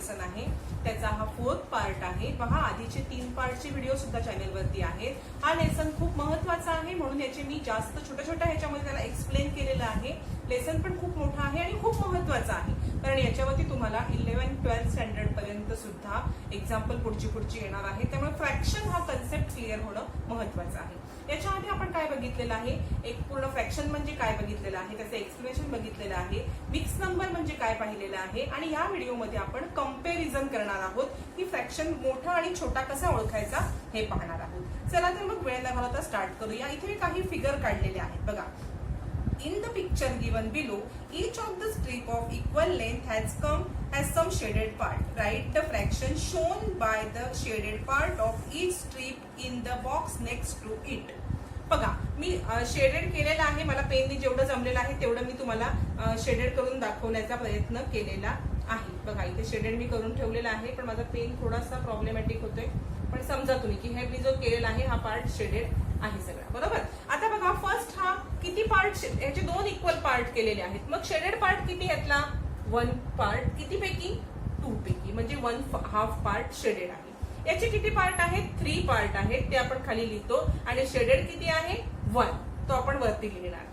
Lesson आहे, त्याचा हा 4th पार्ट आहे। पहा आधीचे 3 पार्टचे व्हिडिओ सुद्धा चॅनलवरती आहेत। हा लेसन खूप महत्त्वाचा आहे म्हणून याचे मी जास्त छोट्या ह्याच्यामध्ये त्याला एक्सप्लेन केलेलं आहे। लेसन पण खूप मोठा आहे आणि खूप महत्त्वाचा आहे, कारण याच्यावरती तुम्हाला 11-12 स्टँडर्ड पर्यंत सुद्धा एक्झाम्पल पुढची येणार आहे। त्यामुळे फ्रॅक्शन हा कन्सेप्ट क्लिअर होणं महत्त्वाचं आहे। याच्या आधी आपण काय बघितलेलं आहे, एक पूर्ण फ्रॅक्शन म्हणजे काय बघितलेलं आहे, त्याचं एक्सप्लेनेशन बघितलेलं आहे, मिक्स नंबर म्हणजे काय पाहिलेलं आहे, आणि या व्हिडिओमध्ये आपण कंपॅरिझन करणार आहोत की फ्रॅक्शन मोठा आणि छोटा कसा ओळखायचा हे पाहणार आहोत। चला तर मग वेळ न घालवता स्टार्ट करूया। इथे काही फिगर काढलेले आहेत बघा। In the picture given below, each of the strip of equal length has some shaded part. Write the fraction shown by the shaded part of each strip in the box next to it. बघा मी shaded केलेला आहे, मला पेननी जेवढं जमलेलं आहे तेवढं मी तुम्हाला shaded करून दाखवण्याचा प्रयत्न केलेला आहे। बघा इथे शेडेड मी करून ठेवलेला आहे, पण माझा पेन थोडासा प्रॉब्लेमॅटिक होतोय, पण समजा तुम्ही की हे मी जो केलेला आहे हा पार्ट शेडेड आहे सगळा, बरोबर। आता बघा फर्स्ट हा किती पार्ट, याचे 2 इक्वल पार्ट केलेले आहेत, मग शेडेड पार्ट किती यातला 1 पार्ट, किती पैकी 2 पैकी, म्हणजे 1/2 पार्ट शेडेड आहे। याचे किती पार्ट आहेत, 3 पार्ट आहेत, ते आपण खाली लिहितो, आणि शेडेड किती आहे 1, तो आपण वरती लिहिणार।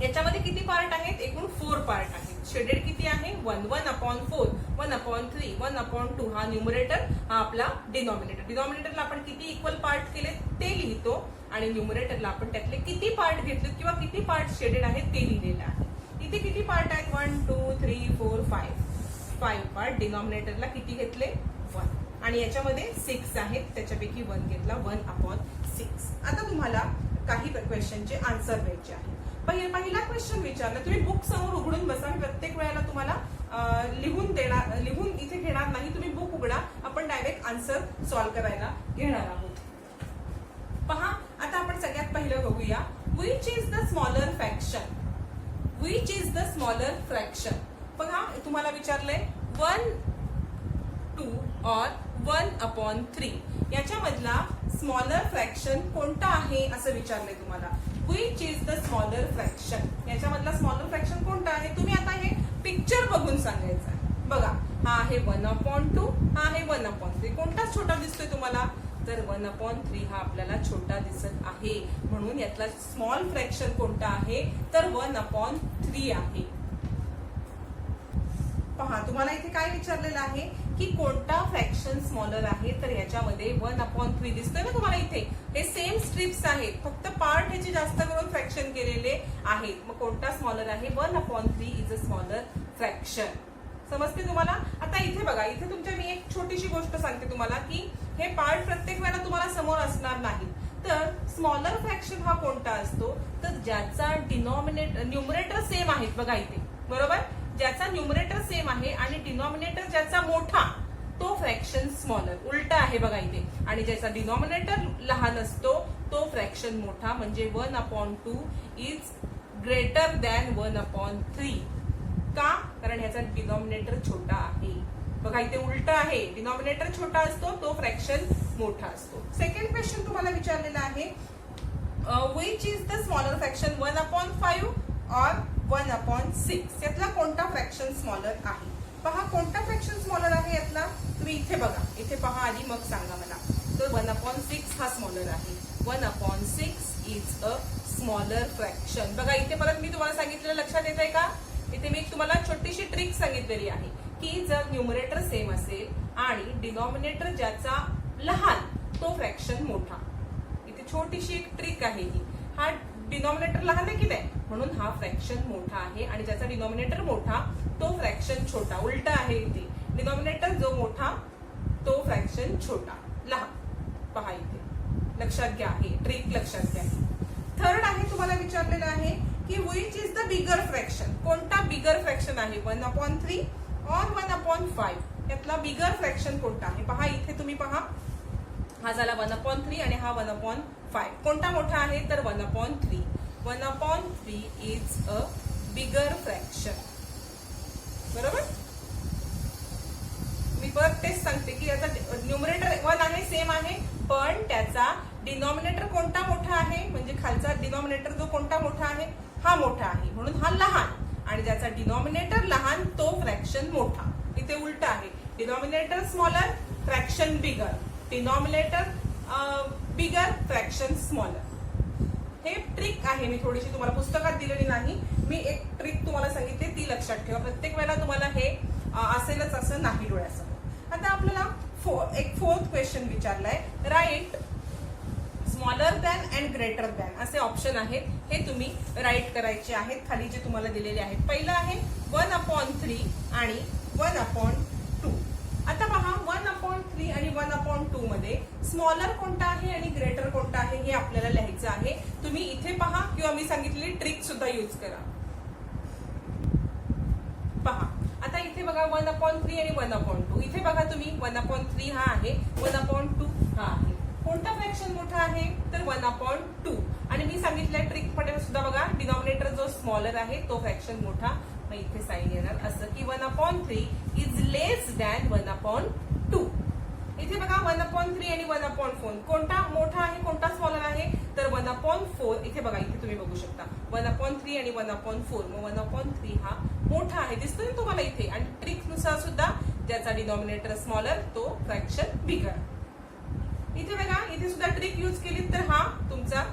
याच्यामध्ये किती पार्ट आहेत, एकूण 4 पार्ट आहेत। शेडेड किती आहे 1, 1/4, 1/3, 1/2 हा न्यूमरेटर, हा आपला डिनॉमिनेटर। डिनॉमिनेटरला आपण किती इक्वल पार्ट केले ते लिहितो, आणि न्यूमरेटरला आपण त्यातले किती पार्ट घेतले किंवा किती पार्ट शेडेड आहेत ते लिहिलेलं आहे। इथे किती पार्ट आहेत 1, 2, 3, 4, 5 पार्ट। डिनॉमिनेटरला किती घेतले 1, आणि याच्यामध्ये 6 आहेत, त्याच्यापैकी 1 घेतला 1/6। आता तुम्हाला काही क्वेश्चनचे आन्सर द्यायचे आहेत। पहिला क्वेश्चन विचारला, तुम्ही बुक समोर उघडून बसा, प्रत्येक वेळेला तुम्हाला लिहून इथे घेणार नाही, तुम्ही बुक उघडा, आपण डायरेक्ट आन्सर सॉल्व्ह करायला घेणार आहोत। पहा आता आपण सगळ्यात पहिलं बघूया, which is the smaller fraction, which is the smaller fraction। बघा तुम्हाला विचारलंय 1, 2 or 1/3, याच्यामधला स्मॉलर फ्रॅक्शन कोणता आहे असं विचारलंय तुम्हाला। which is the smaller fraction, याच्यामधला स्मॉलर फ्रॅक्शन कोणता आहे, तुम्ही आता हे पिक्चर बघून सांगायचं आहे। बघा हा आहे 1/2, हा आहे 1/3, कोणता छोटा दिसतोय तुम्हाला, तर 1/3 हा आपल्याला छोटा दिसत आहे, म्हणून यातला स्मॉल फ्रॅक्शन कोणता आहे, तर 1/3 आहे। पहा तुम्हाला इथे काय विचारलेलं आहे की कोणता फ्रॅक्शन स्मॉलर आहे, तर याच्यामध्ये 1/3 दिसतोय ना तुम्हाला इथे, हे सेम स्ट्रिप्स आहेत, फक्त पार्ट ह्याचे जास्त करून फ्रॅक्शन केलेले आहेत, मग कोणता स्मॉलर आहे 1/3 इज अ स्मॉलर फ्रॅक्शन। समजते तुम्हाला। आता इथे बघा, इथे तुमच्या मी एक छोटीशी गोष्ट सांगते तुम्हाला की हे पार्ट प्रत्येक वेळेला तुम्हाला समोर असणार नाही, तर स्मॉलर फ्रॅक्शन हा कोणता असतो, तर ज्याचा न्यूमरेटर सेम आहेत, बघा इथे बरोबर, ज्याचा न्यूमरेटर सेम आहे आणि डिनॉमिनेटर ज्याचा मोठा तो फ्रॅक्शन स्मॉलर, उलटा आहे बघा इथे, आणि ज्याचा डिनॉमिनेटर लहान असतो तो फ्रॅक्शन मोठा, म्हणजे 1/2 इज ग्रेटर दॅन 1/3। का, कारण ह्याचा डिनॉमिनेटर छोटा आहे, बघा इथे उलट आहे, डिनॉमिनेटर छोटा असतो तो फ्रॅक्शन मोठा असतो। सेकंड क्वेश्चन तुम्हाला विचारलेला आहे, which is the smaller fraction 1/5 or 1/6, यातला कोणता फ्रॅक्शन स्मॉलर आहे। पहा कोणता फ्रॅक्शन स्मॉलर आहे यातला, तुम्ही इथे बघा, इथे पहा आधी मग सांगा मला, तर 1/6 हा स्मॉलर आहे, 1/6 इज अ स्मॉलर फ्रॅक्शन। बघा इथे परत मी तुम्हाला सांगितलेलं लक्षात येत आहे का, इथे मी तुम्हाला छोटीशी ट्रिक सांगितलेली आहे की जर न्यूमरेटर सेम असेल आणि डिनॉमिनेटर ज्याचा लहान तो फ्रॅक्शन मोठा, इथे छोटीशी एक ट्रिक आहे ही, हा डिनॉमिनेटर लहान आहे की नाही, म्हणून हा फ्रॅक्शन मोठा आहे, आणि ज्याचा डिनॉमिनेटर मोठा तो फ्रॅक्शन छोटा, उलट आहे इथे, डिनॉमिनेटर जो मोठा तो फ्रॅक्शन छोटा लहान। पहा इथे लक्षात घ्या, हे ट्रिक लक्षात घ्या। थर्ड आहे तुम्हाला विचारलेलं आहे की which is the bigger fraction, कोणता बिगर फ्रॅक्शन आहे 1/3 or 1/5, यातला बिगर फ्रॅक्शन कोणता आहे। पहा इथे तुम्ही पहा, हा झाला 1/3 आणि हा 1/5, कोणता मोठा आहे तर 1/3। 1/3 इज अ बिगर फ्रॅक्शन, बरोबर। मी परत तेच सांगते की याचा न्यूमरेटर 1 आहे, सेम आहे, पण त्याचा डिनॉमिनेटर कोणता मोठा आहे, म्हणजे खालचा डिनॉमिनेटर जो कोणता मोठा आहे हा मोठा आहे, म्हणून हा लहान, आणि ज्याचा डिनॉमिनेटर लहान तो फ्रॅक्शन मोठा, इथे उलट आहे, डिनॉमिनेटर स्मॉलर, फ्रॅक्शन बिगर, डिनॉमिनेटर बिगर, फ्रॅक्शन स्मॉलर. हे ट्रिक आहे, मी थोडीशी तुम्हाला पुस्तकात दिलेली नाही, मी एक ट्रिक तुम्हाला सांगितली, ती लक्षात ठेवा. प्रत्येक वेळेला तुम्हाला हे असेलच असं नाही डोळ्यासमोर. आता आपल्याला एक फोर्थ क्वेश्चन विचारलाय, right smaller than and greater than असे ऑप्शन आहेत, हे तुम्ही राईट करायचे आहेत खाली जे तुम्हाला दिलेले आहेत. पहिलं आहे 1/3 आणि 1/2. आता पहा 1/3 आणि 1/2 मध्ये स्मॉलर कोणता आहे आणि ग्रेटर कोणता आहे हे आपल्याला लिहायचं आहे. तुम्ही इथे पहा किंवा मी सांगितलेली ट्रिक सुद्धा यूज करा. पहा आता इथे बघा 1/3 आणि 1/2. इथे बघा तुम्ही 1/3 हा आहे, 1/2 हा आहे. कोणता फ्रॅक्शन मोठा आहे तर 1/2. आणि मी सांगितलं ट्रिक मध्ये सुद्धा बघा डिनॉमिनेटर जो स्मॉलर आहे तो फ्रॅक्शन मोठा. मग इथे साइन येणार असं की 1/3 इज लेस दॅन 1/2. इथे बघा 1/3 आणि 1/4 कोणता मोठा आहे कोणता स्मॉलर आहे तर 1/4. इथे बघा इथे तुम्ही बघू शकता 1/3 आणि 1/4. मग 1/3 हा मोठा आहे, दिसतोय तुम्हाला इथे. आणि ट्रिक नुसार सुद्धा ज्याचा डिनॉमिनेटर स्मॉलर तो फ्रॅक्शन बिगर. इथे बघा इथे सुद्धा ट्रिक यूज केली तर हा तुमचा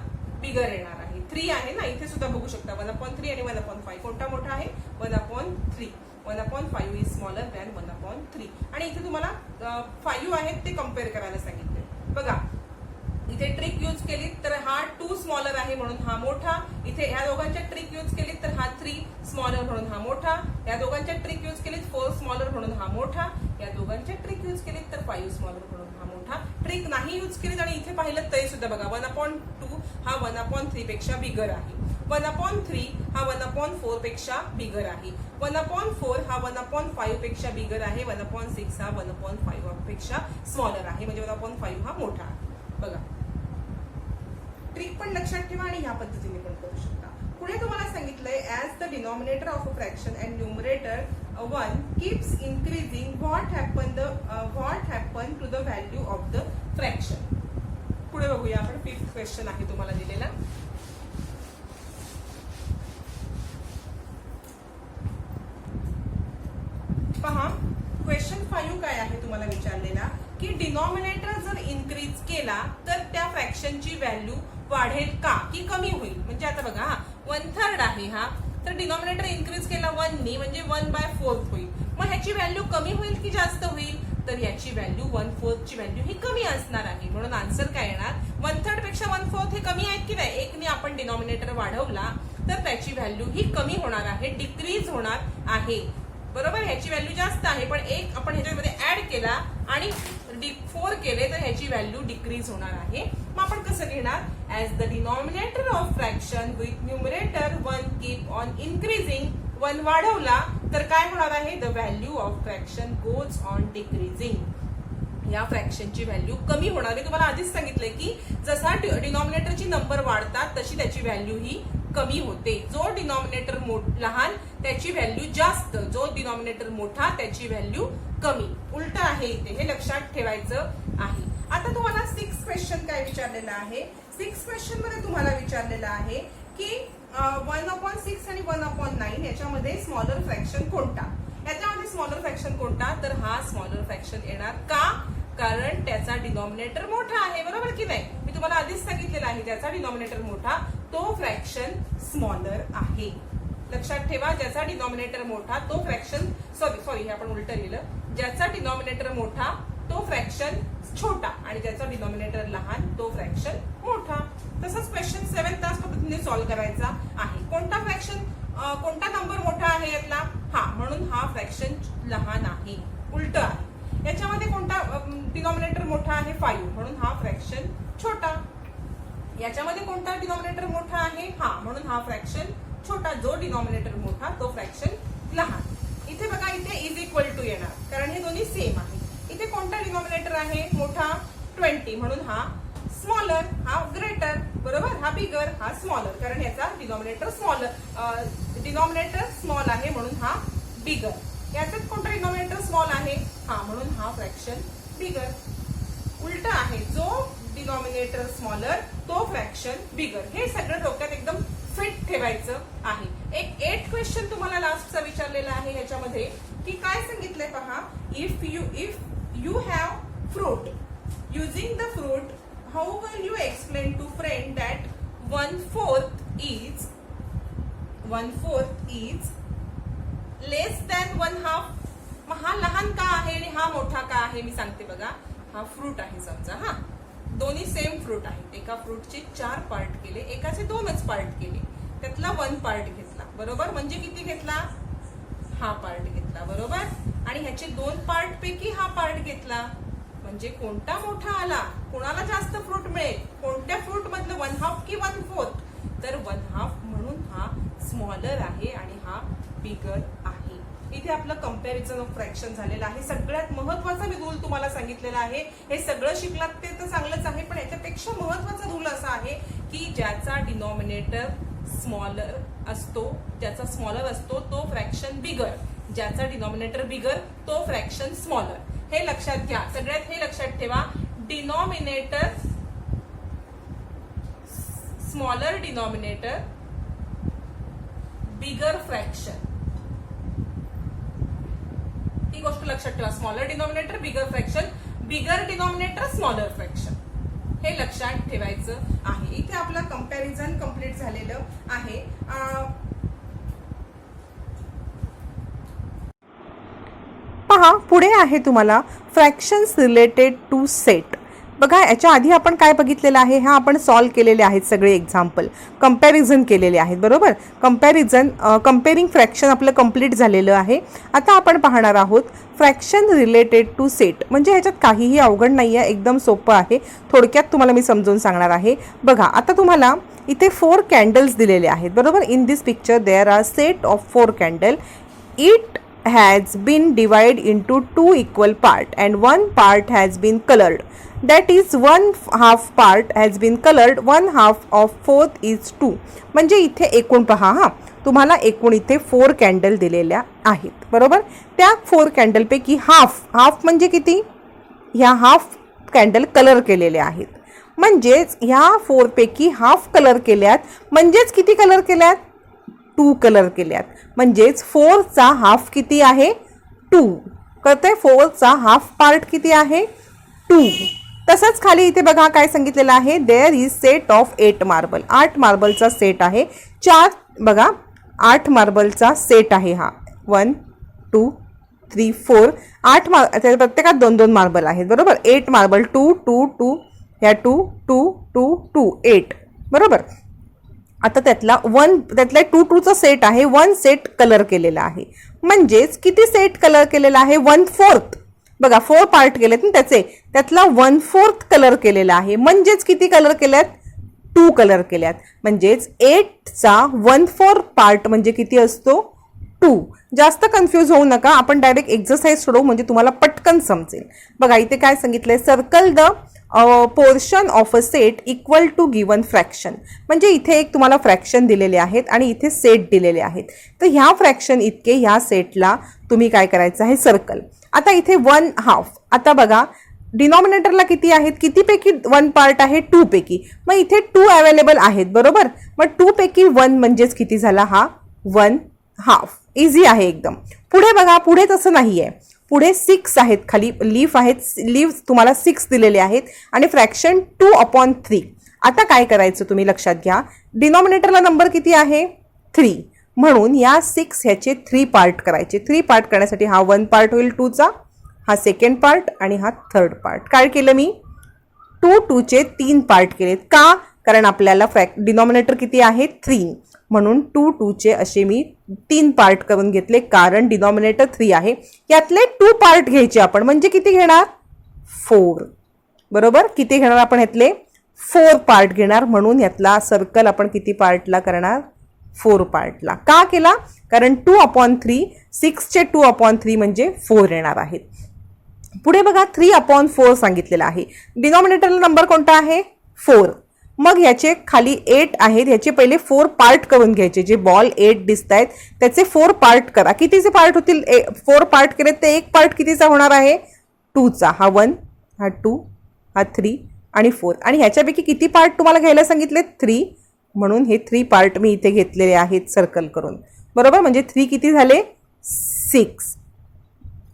बिगर येणार आहे. 3 आहे ना, इथे सुद्धा बघू शकता 1/3 आणि 1/5 कोणता मोठा आहे 1/3. 1/5 इज स्मॉलर दॅन 1/3. आणि इथे तुम्हाला 5 आहेत ते कम्पेअर करायला सांगितले. बघा इथे ट्रिक यूज केली तर हा 2 स्मॉलर आहे म्हणून हा मोठा. इथे ह्या दोघांच्या ट्रिक यूज केली तर हा 3 स्मॉलर म्हणून हा मोठा. या दोघांच्या ट्रिक यूज केली 4 स्मॉलर म्हणून हा मोठा. या दोघांच्या ट्रिक यूज केली तर 5 स्मॉलर म्हणून हा मोठा. ट्रिक नाही यूज केली आणि इथे पाहिलं तरी सुद्धा बघा 1/2 हा 1/3 पेक्षा बिगर आहे. 1/3 हा 1/4 पेक्षा बिगर आहे. 1/4 हा 1/5 पेक्षा बिगर आहे. 1/6 हा 1/5 पेक्षा स्मॉलर आहे. म्हणजे 1/5 हा मोठा आहे. बघा ट्रिक पण लक्षात ठेवा आणि ह्या पद्धतीने पण करू शकता. पुढे तुम्हाला सांगितलंय as the denominator of a fraction and numerator 1 keeps increasing what happen to the value of the fraction. पुढे बघूया आपण. 5th क्वेश्चन आहे तुम्हाला दिलेला. पहा क्वेश्चन 5 काय आहे तुम्हाला विचारलेला की डिनॉमिनेटर जर इन्क्रीज केला तर त्या फ्रॅक्शनची व्हॅल्यू वाढेल का की कमी होईल. म्हणजे आता बघा हा 1/3 आहे हा, तर डिनॉमिनेटर इन्क्रीज केला 1 नी म्हणजे 1/4 होईल. मग ह्याची व्हॅल्यू कमी होईल की जास्त होईल तर याची व्हॅल्यू 1/4 ची व्हॅल्यू ही कमी असणार आहे. म्हणून आन्सर काय येणार 1/3 पेक्षा 1/4 हे कमी आहेत की नाही. 1 ने आपण डिनॉमिनेटर वाढवला तर त्याची व्हॅल्यू ही कमी होणार आहे, डिक्रीज होणार आहे. बरोबर ह्याची व्हॅल्यू जास्त आहे पण 1 आपण ह्याच्यामध्ये ऍड केला आणि 4 केले तर ह्याची व्हॅल्यू डिक्रीज होणार आहे. मग आपण कसं लिहिणार as the denominator of fraction with numerator 1 keep on increasing. 1 वाढवला तर काय होणार आहे the value of fraction goes on decreasing. या फ्रॅक्शनची व्हॅल्यू कमी होणार. मी तुम्हाला आधीच सांगितलंय की जसा डिनॉमिनेटरची नंबर वाढतात तशी त्याची व्हॅल्यू ही कमी होते. जो डिनॉमिनेटर लहान त्याची व्हॅल्यू जास्त, जो डिनॉमिनेटर मोठा त्याची व्हॅल्यू कमी. उलट आहे इथे, हे लक्षात ठेवायचं आहे. आता तुम्हाला 6 क्वेश्चन काय विचारलेलं आहे. 6 क्वेश्चन मध्ये तुम्हाला विचारलेलं आहे की 1/6 आणि 1/9 याच्यामध्ये स्मॉलर फ्रॅक्शन कोणता. याच्यामध्ये स्मॉलर फ्रॅक्शन कोणता तर हा स्मॉलर फ्रॅक्शन येणार का कारण त्याचा डिनॉमिनेटर मोठा आहे. बरोबर की नाही. मी तुम्हाला आधीच सांगितलेलं आहे त्याचा डिनॉमिनेटर मोठा तो फ्रॅक्शन स्मॉलर आहे. लक्षात ठेवा ज्याचा डिनॉमिनेटर मोठा तो फ्रॅक्शन सॉरी हे आपण उलट लिहिलं. ज्याचा डिनॉमिनेटर मोठा तो फ्रॅक्शन छोटा आणि ज्याचा डिनॉमिनेटर लहान तो फ्रॅक्शन मोठा. तसंच क्वेश्चन 7 त्याच पद्धतीने सॉल्व्ह करायचा आहे. कोणता फ्रॅक्शन कोणता नंबर मोठा आहे यातला हा म्हणून हा फ्रॅक्शन लहान आहे. उलट आहे. याच्यामध्ये कोणता डिनॉमिनेटर मोठा आहे 5 म्हणून हा फ्रॅक्शन छोटा. याच्यामध्ये कोणता डिनॉमिनेटर मोठा आहे हा म्हणून हा फ्रॅक्शन छोटा. जो डिनॉमिनेटर मोठा तो फ्रॅक्शन लहान. इथे बघा इथे इज इक्वल टू येणार कारण हे दोन्ही सेम आहे. इथे कोणता डिनॉमिनेटर आहे मोठा 20 म्हणून हा स्मॉलर हा ग्रेटर. बरोबर हा बिगर हा स्मॉलर कारण याचा डिनॉमिनेटर स्मॉल आहे म्हणून हा बिगर. याचाच कोणता डिनॉमिनेटर स्मॉल आहे हा म्हणून हा फ्रॅक्शन बिगर. उलट आहे जो डिनॉमिनेटर स्मॉलर तो फ्रॅक्शन बिगर. हे सगळं डोक्यात एकदम फिट ठेवायचं आहे. एक 8 क्वेश्चन तुम्हाला लास्टचा विचारलेला आहे ह्याच्यामध्ये की काय सांगितलंय पहा. If you have fruit, using the fruit how will you explain to friend that 1/4 is less than 1/2. हा लहान का आहे आणि हा मोठा का आहे मी सांगते बघा. हा फ्रूट आहे समजा, हा दोन्ही सेम फ्रूट आहेत. एका फ्रूटचे 4 पार्ट केले, एकाचे 2च पार्ट केले, त्यातला 1 पार्ट घेतला बरोबर. म्हणजे किती घेतला, हा पार्ट घेतला बरोबर. आणि ह्याचे 2 पार्ट पैकी हा पार्ट घेतला, म्हणजे कोणता मोठा आला, कोणाला जास्त फ्रूट मिळेल, कोणत्या फ्रूट मधलं 1/2 की 1/4. तर 1/2 म्हणून हा स्मॉलर आहे आणि हा बिगर आहे. इथे आपलं कंपॅरिझन ऑफ फ्रॅक्शन झालेलं आहे. सगळ्यात महत्वाचा मी रूल तुम्हाला सांगितलेला आहे. हे सगळं शिकलात ते तर चांगलंच आहे, पण याच्यापेक्षा महत्वाचा रूल असा आहे की ज्याचा डिनॉमिनेटर स्मॉलर असतो, ज्याचा स्मॉलर असतो तो फ्रॅक्शन बिगर, ज्याचा डिनॉमिनेटर बिगर तो फ्रॅक्शन स्मॉलर. हे लक्षात घ्या. सगळ्यात हे लक्षात ठेवा, डिनॉमिनेटर स्मॉलर डिनॉमिनेटर बिगर फ्रॅक्शन, ही गोष्ट लक्षात ठेवा. स्मॉलर डिनॉमिनेटर बिगर फ्रॅक्शन, बिगर डिनॉमिनेटर स्मॉलर फ्रॅक्शन, हे लक्षात ठेवायचं आहे. इथे आपलं कंपॅरिझन कंप्लीट झालेलं आहे. पहा पुढे आहे तुम्हाला फ्रॅक्शन्स रिलेटेड टू सेट. बघा याच्या आधी आपण काय बघितलेलं आहे, हा आपण सॉल्व्ह केलेले आहेत सगळे एक्झाम्पल, कंपॅरिझन केलेले आहेत बरोबर. कंपेअरिंग फ्रॅक्शन आपलं कंप्लीट झालेलं आहे. आता आपण पाहणार आहोत फ्रॅक्शन रिलेटेड टू सेट. म्हणजे ह्याच्यात काहीही अवघड नाही आहे, एकदम सोपं आहे. थोडक्यात तुम्हाला मी समजून सांगणार आहे. बघा आता तुम्हाला इथे 4 कॅन्डल्स दिलेले आहेत बरोबर. In this picture there are set of 4 candle. It has been divided into 2 equal part and 1 part has been colored. That is 1/2 part has been colored, 1/2 of 4th is 2. म्हणजे इथे एकूण पहा, हा तुम्हाला एकूण इथे 4 कॅन्डल दिलेल्या आहेत बरोबर. त्या 4 कॅन्डल पैकी हाफ म्हणजे किती, ह्या हाफ कॅन्डल कलर केलेले आहेत. म्हणजेच ह्या 4 पैकी हाफ कलर केल्यात, म्हणजेच किती कलर केल्यात, 2 कलर केल्यात. म्हणजेच 4चा हाफ किती आहे, 2. कळतंय, 4चा हाफ पार्ट किती आहे, 2. तसंच खाली इथे बघा काय सांगितलेलं आहे, there is set of 8 marble. 8 मार्बलचा सेट आहे. 4 बघा 8 मार्बलचा सेट आहे हा. 1 2 3 4 8 प्रत्येकात 2-2 मार्बल आहेत बरोबर. 8 मार्बल, 2 2 2, ह्या 2 2 2 2 8 बरोबर. आता त्यातला 2-2चा सेट आहे, 1 सेट कलर केलेला आहे. म्हणजेच किती सेट कलर केलेला आहे, 1/4. बघा 4 पार्ट केलेत ना त्यातला 1/4 कलर केलेला आहे. म्हणजेच किती कलर केल्यात, 2 कलर केल्यात. म्हणजेच 8चा 1/4 पार्ट म्हणजे किती असतो, 2. जास्त कन्फ्यूज होऊ नका, आपण डायरेक्ट एक्सरसाइज सोडवू म्हणजे तुम्हाला पटकन समजेल. बघा इथे काय सांगितलंय, circle the portion of a set equal to given fraction. म्हणजे इथे एक तुम्हाला फ्रॅक्शन दिलेले आहेत आणि इथे सेट दिलेले आहेत. तर ह्या फ्रॅक्शन इतके ह्या सेटला तुम्ही काय करायचं आहे, सर्कल. आता इथे 1/2. आता बघा डिनॉमिनेटरला किती आहेत, किती पैकी 1 पार्ट आहे, 2 पैकी. मग इथे 2 अवेलेबल आहेत बरोबर. मग 2 पैकी 1 म्हणजेच किती झाला, हा 1/2. इझी आहे एकदम. पुढे बघा, पुढे तसं नाही आहे. पुढे 6 आहेत, खाली लीफ आहेत, लीव्स तुम्हाला 6 दिलेले आहेत आणि फ्रॅक्शन 2/3. आता काय करायचं तुम्ही लक्षात घ्या, डिनॉमिनेटरला नंबर किती आहे, 3. म्हणून या 6 ह्याचे 3 पार्ट करायचे. 3 पार्ट करण्यासाठी हा 1 पार्ट होईल 2चा, हा 2nd पार्ट आणि हा 3rd पार्ट. काय केलं मी, 2चे 3 पार्ट केलेत. का, कारण आपल्याला डिनॉमिनेटर किती आहे, 3. म्हणून 2चे असे मी 3 पार्ट करून घेतले, कारण डिनॉमिनेटर 3 आहे. यातले 2 पार्ट घ्यायचे आपण, म्हणजे किती घेणार, 4 बरोबर. किती घेणार आपण, यातले 4 पार्ट घेणार. म्हणून यातला सर्कल आपण किती पार्टला करणार, 4 पार्टला. का केला, कारण 2/3, 6चे 2/3 म्हणजे 4 येणार आहेत. पुढे बघा 3/4 सांगितलेलं आहे. डिनॉमिनेटरला नंबर कोणता आहे, 4. मग याचे खाली 8 आहेत, याचे पहिले 4 पार्ट करून घ्यायचे. जे बॉल 8 दिसत आहेत त्याचे 4 पार्ट करा. कितीचे पार्ट होतील, 4 पार्ट केले ते एक पार्ट कितीचा होणार आहे, 2चा. हा 1, हा 2, हा 3 आणि 4. आणि ह्याच्यापैकी किती पार्ट तुम्हाला घ्यायला सांगितले, 3. म्हणून हे 3 पार्ट मी इथे घेतलेले आहेत सर्कल करून. बरोबर, म्हणजे 3 किती झाले 6.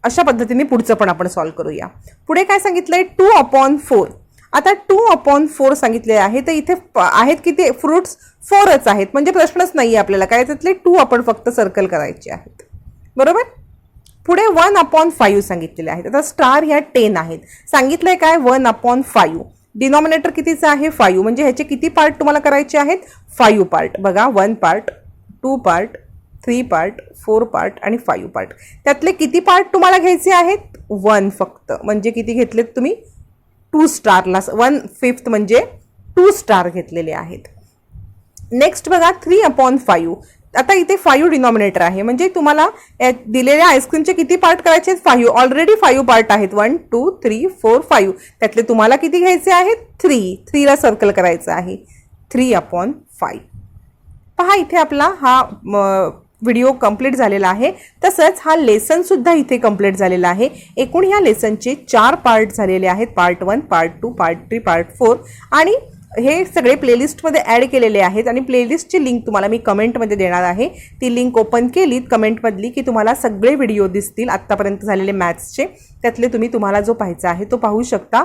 अशा पद्धतीने पुढचं पण आपण सॉल्व्ह करूया. पुढे काय सांगितलंय 2/4. आता 2/4 सांगितले आहे तर इथे आहेत किती फ्रुट्स 4च आहेत, म्हणजे प्रश्नच नाही आहे आपल्याला काय, त्यातले 2 आपण फक्त सर्कल करायचे आहेत. बरोबर. पुढे 1/5 सांगितलेले आहेत. आता स्टार ह्या 10 आहेत. सांगितलंय काय 1/5. डिनॉमिनेटर कितीचा आहे 5, म्हणजे ह्याचे किती पार्ट तुम्हाला करायचे आहेत 5 पार्ट. बघा 1 पार्ट, 2 पार्ट, 3 पार्ट, 4 पार्ट आणि 5 पार्ट. त्यातले किती पार्ट तुम्हाला घ्यायचे आहेत 1 फक्त, म्हणजे किती घेतलेत तुम्ही 2 स्टारला 1/5 म्हणजे 2 स्टार घेतलेले आहेत. नेक्स्ट बघा 3/5. आता इथे 5 डिनॉमिनेटर आहे, म्हणजे तुम्हाला दिलेल्या आईस्क्रीमचे किती पार्ट करायचे आहेत 5. ऑलरेडी 5 पार्ट आहेत 1 2 3 4 5. त्यातले तुम्हाला किती घ्यायचे आहेत 3ला सर्कल करायचं आहे 3/5. पहा इथे आपला हा व्हिडिओ कंप्लीट झालेला आहे. तसंच हा लेसन सुद्धा इथे कंप्लीट झालेला आहे. एकूण ह्या लेसनचे 4 पार्ट झालेले आहेत. पार्ट 1, पार्ट 2, पार्ट 3, पार्ट 4 आणि हे सगळे प्लेलिस्टमध्ये ॲड केलेले आहेत आणि प्लेलिस्टची लिंक तुम्हाला मी कमेंटमध्ये देणार आहे. ती लिंक ओपन केलीत कमेंटमधली की तुम्हाला सगळे व्हिडिओ दिसतील आत्तापर्यंत झालेले मॅथ्सचे. त्यातले तुम्हाला जो पाहायचा आहे तो पाहू शकता.